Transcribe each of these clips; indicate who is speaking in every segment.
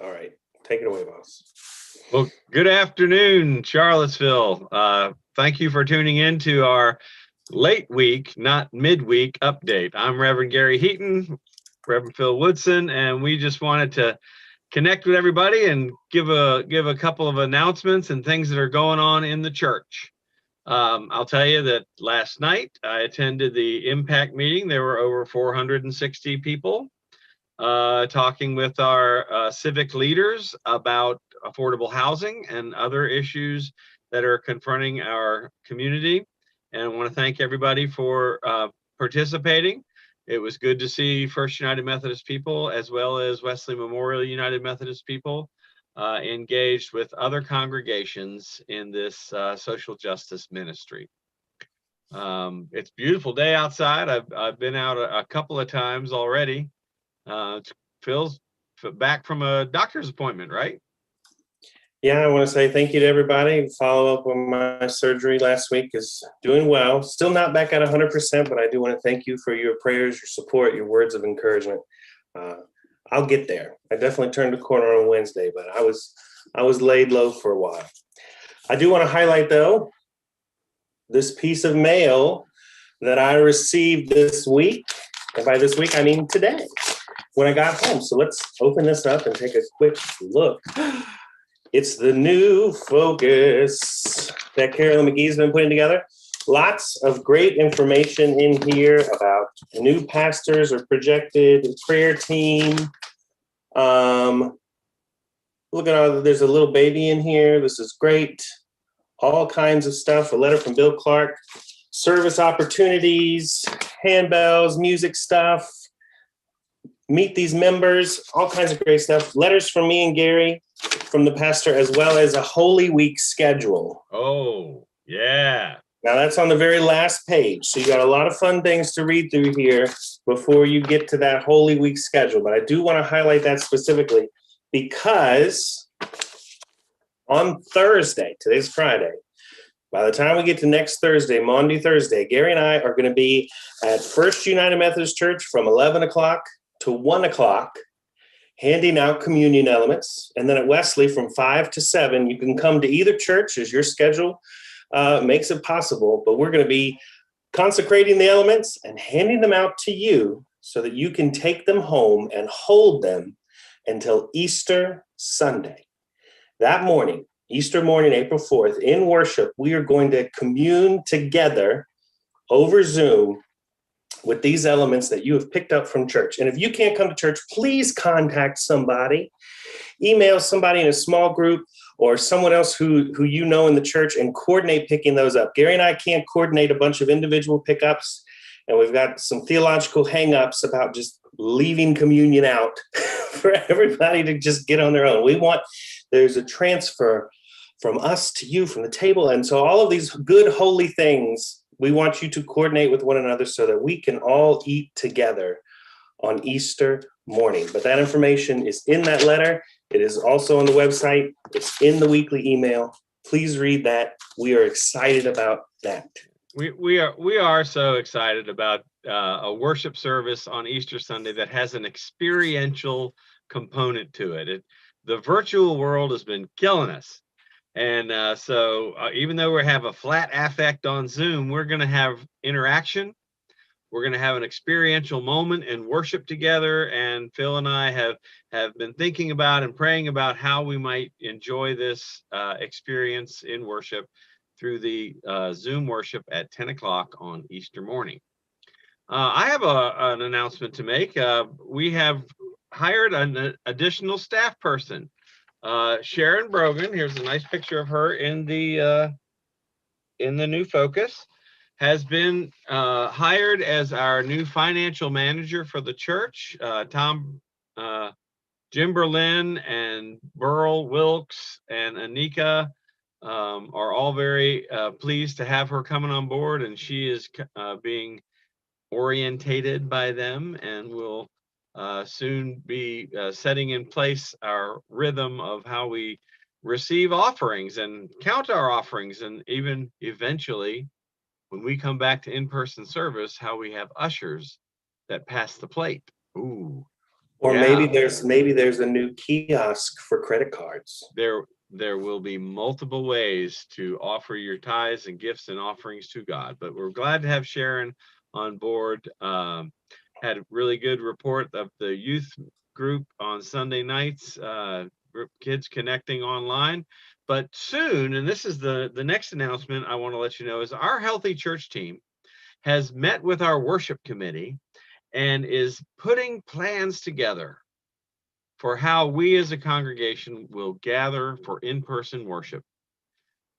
Speaker 1: All right. Take it away, boss.
Speaker 2: Well, good afternoon, Charlottesville. Thank you for tuning in to our late week, not midweek update. I'm Reverend Gary Heaton, Reverend Phil Woodson, and we just wanted to connect with everybody and give a couple of announcements and things that are going on in the church. I'll tell you that last night I attended the Impact meeting. There were over 460 people talking with our civic leaders about affordable housing and other issues that are confronting our community. And I want to thank everybody for participating. It was good to see First United Methodist people as well as Wesley Memorial United Methodist people engaged with other congregations in this social justice ministry. It's a beautiful day outside. I've been out a couple of times already. Phil's back from a doctor's appointment, right?
Speaker 1: Yeah, I want to say thank you to everybody. Follow up on my surgery last week is doing well. Still not back at 100%, but I do want to thank you for your prayers, your support, your words of encouragement. I'll get there. I definitely turned a corner on Wednesday, but I was laid low for a while. I do want to highlight, though, this piece of mail that I received this week. And by this week, I mean today, when I got home. So let's open this up and take a quick look. It's the new Focus that Carolyn McGee's been putting together. Lots of great information in here about new pastors or projected prayer team. Look at all, there's a little baby in here. This is great. All kinds of stuff. A letter from Bill Clark. Service opportunities, handbells, music stuff. Meet these members, all kinds of great stuff. Letters from me and Gary, from the pastor, as well as a Holy Week schedule.
Speaker 2: Oh, yeah.
Speaker 1: Now that's on the very last page. So you got a lot of fun things to read through here before you get to that Holy Week schedule. But I do want to highlight that specifically because on Thursday, today's Friday, by the time we get to next Thursday, Maundy Thursday, Gary and I are going to be at First United Methodist Church from 11 o'clock to 1 o'clock, handing out communion elements. And then at Wesley from 5 to 7, you can come to either church as your schedule makes it possible. But we're going to be consecrating the elements and handing them out to you so that you can take them home and hold them until Easter Sunday. That morning, Easter morning, April 4th, in worship, we are going to commune together over Zoom with these elements that you have picked up from church. And if you can't come to church, please contact somebody. Email somebody in a small group or someone else who you know in the church and coordinate picking those up. Gary and I can't coordinate a bunch of individual pickups, and we've got some theological hangups about just leaving communion out for everybody to just get on their own. There's a transfer from us to you, from the table. And so all of these good, holy things, we want you to coordinate with one another so that we can all eat together on Easter morning. But that information is in that letter. It is also on the website. It's in the weekly email. Please read that. We are excited about that.
Speaker 2: We are so excited about a worship service on Easter Sunday that has an experiential component to it. The virtual world has been killing us. And so even though we have a flat affect on Zoom, we're going to have interaction. We're going to have an experiential moment and worship together. And Phil and I have been thinking about and praying about how we might enjoy this experience in worship through the Zoom worship at 10 o'clock on Easter morning. I have an announcement to make. We have hired an additional staff person. Sharon Brogan, here's a nice picture of her in the new Focus, has been hired as our new financial manager for the church. Jim Berlin and Burl Wilkes and Anika are all very pleased to have her coming on board, and she is being orientated by them and will soon be setting in place our rhythm of how we receive offerings and count our offerings, and even eventually, when we come back to in-person service, how we have ushers that pass the plate. Ooh,
Speaker 1: Or
Speaker 2: Yeah.
Speaker 1: maybe there's a new kiosk for credit cards.
Speaker 2: There will be multiple ways to offer your tithes and gifts and offerings to God. But we're glad to have Sharon on board. Had a really good report of the youth group on Sunday nights, kids connecting online. But soon, and this is the next announcement I want to let you know, is our Healthy Church team has met with our worship committee and is putting plans together for how we as a congregation will gather for in-person worship.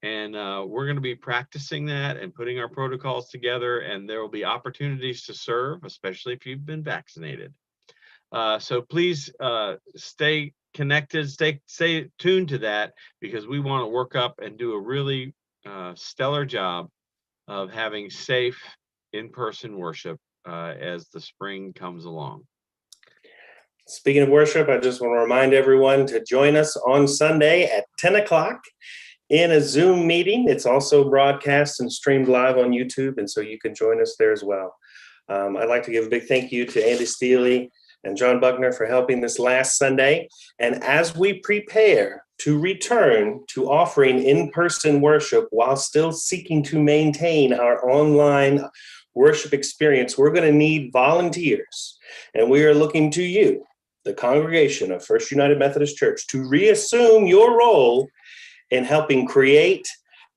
Speaker 2: And we're going to be practicing that and putting our protocols together, and there will be opportunities to serve, especially if you've been vaccinated. So please stay connected, stay tuned to that, because we want to work up and do a really stellar job of having safe in-person worship as the spring comes along.
Speaker 1: Speaking of worship, I just want to remind everyone to join us on Sunday at 10 o'clock in a Zoom meeting. It's also broadcast and streamed live on YouTube, and so you can join us there as well. I'd like to give a big thank you to Andy Steely and John Buckner for helping this last Sunday. And as we prepare to return to offering in-person worship while still seeking to maintain our online worship experience, we're going to need volunteers. And we are looking to you, the congregation of First United Methodist Church, to reassume your role in helping create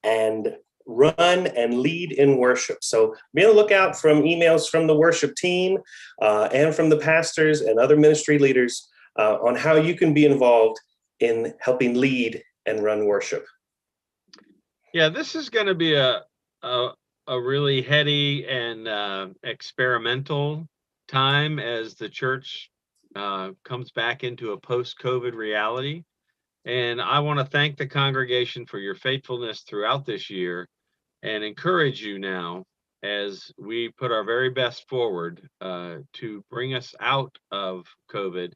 Speaker 1: and run and lead in worship. So be on the lookout from emails from the worship team and from the pastors and other ministry leaders on how you can be involved in helping lead and run worship.
Speaker 2: Yeah, this is going to be a really heady and experimental time as the church comes back into a post-COVID reality. And I want to thank the congregation for your faithfulness throughout this year and encourage you now as we put our very best forward to bring us out of COVID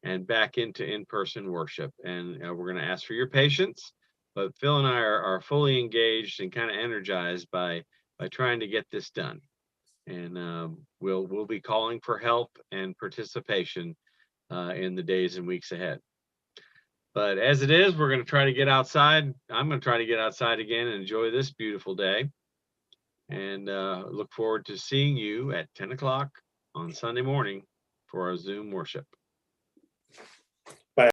Speaker 2: and back into in-person worship. And we're going to ask for your patience, but Phil and I are fully engaged and kind of energized by trying to get this done. And we'll be calling for help and participation in the days and weeks ahead. But as it is, we're going to try to get outside. I'm going to try to get outside again and enjoy this beautiful day. And look forward to seeing you at 10 o'clock on Sunday morning for our Zoom worship.